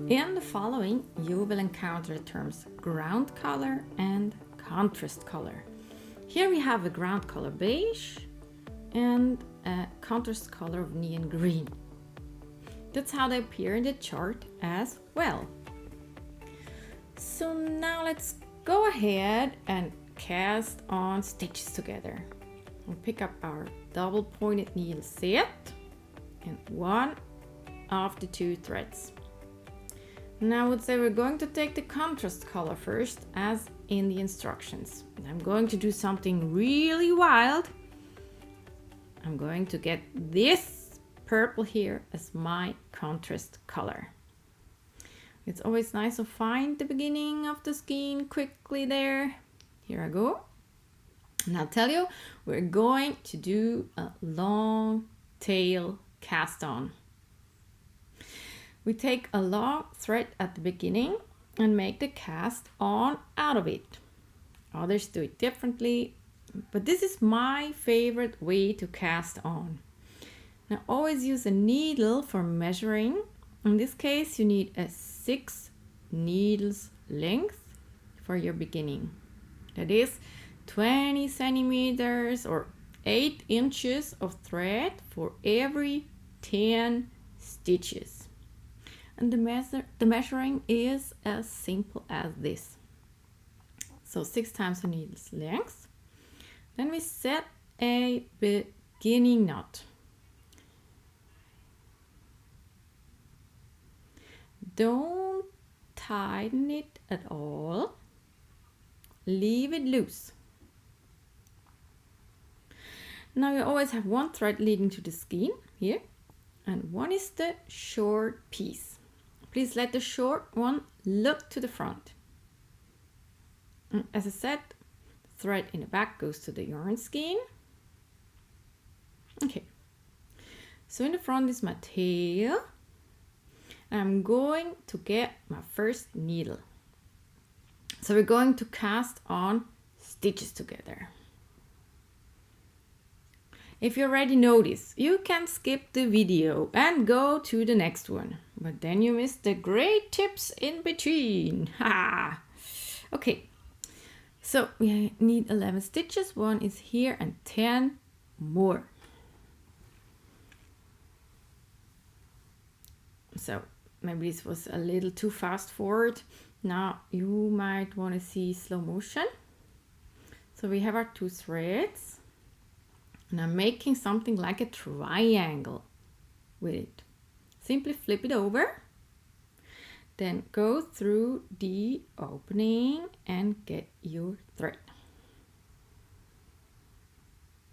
In the following, you will encounter the terms ground color and contrast color. Here we have a ground color beige and a contrast color of neon green. That's how they appear in the chart as well. So now let's go ahead and cast on stitches together. We'll pick up our double pointed needle set and one of the two threads. Now I would say we're going to take the contrast color first, as in the instructions. I'm going to do something really wild. I'm going to get this purple here as my contrast color. It's always nice to find the beginning of the skein quickly there. Here I go. And I'll tell you, we're going to do a long tail cast on. We take a long thread at the beginning and make the cast on out of it. Others do it differently, but this is my favorite way to cast on. Now always use a needle for measuring. In this case, you need a 6 needles length for your beginning. That is 20 centimeters or 8 inches of thread for every 10 stitches. And the measuring is as simple as this. So 6 times the needle's length. Then we set a beginning knot. Don't tighten it at all. Leave it loose. Now you always have one thread leading to the skein here, and one is the short piece. Please let the short one look to the front. And as I said, the thread in the back goes to the yarn skein. Okay, so in the front is my tail. I'm going to get my first needle. So we're going to cast on stitches together. If you already know this, you can skip the video and go to the next one. But then you miss the great tips in between. Ha! Okay, so we need 11 stitches. One is here and 10 more. So maybe this was a little too fast forward. Now you might want to see slow motion. So we have our 2 threads. And I'm making something like a triangle with it. Simply flip it over. Then go through the opening and get your thread.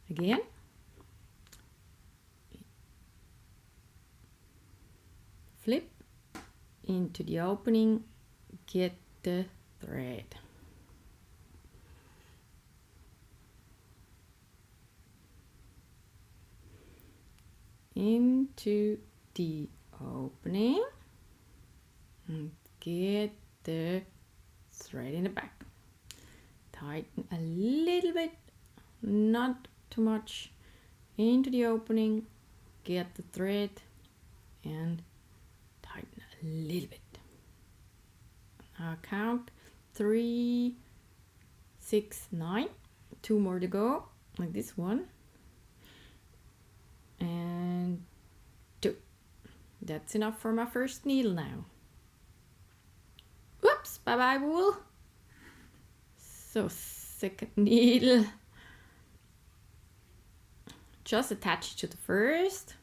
Again. Flip into the opening, get the thread. Into the opening and get the thread in the back. Tighten a little bit, not too much, into the opening, get the thread and tighten a little bit. I'll count 3, 6, 9, 2 more to go, like this one. And 2. That's enough for my first needle now. Whoops, bye-bye wool. So second needle. Just attach it to the first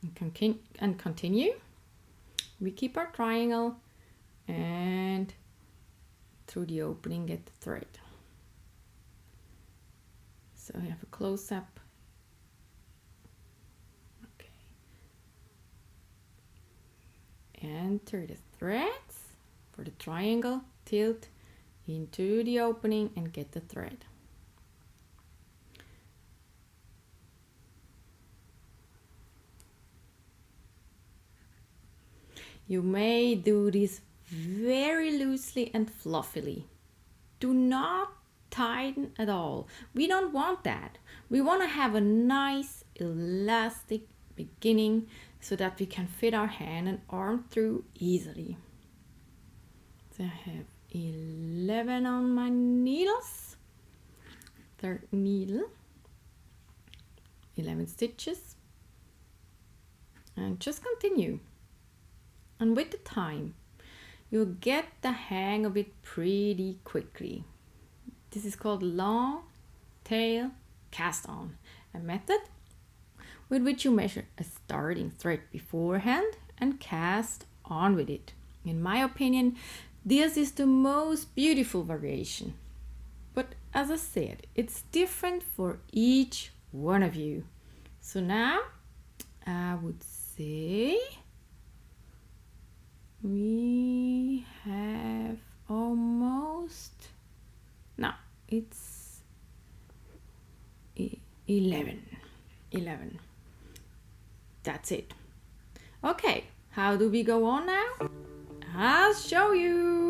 and continue. We keep our triangle and through the opening get the thread. So I have a close-up. Enter the threads for the triangle, tilt into the opening and get the thread. You may do this very loosely and fluffily. Do not tighten at all. We don't want that. We want to have a nice elastic beginning so that we can fit our hand and arm through easily. So I have 11 on my needles. Third needle. 11 stitches. And just continue. And with the time, you'll get the hang of it pretty quickly. This is called long tail cast on, a method with which you measure a starting thread beforehand and cast on with it. In my opinion, this is the most beautiful variation. But as I said, it's different for each one of you. So now I would say we have almost, no, it's 11. That's it. Okay, how do we go on now? I'll show you.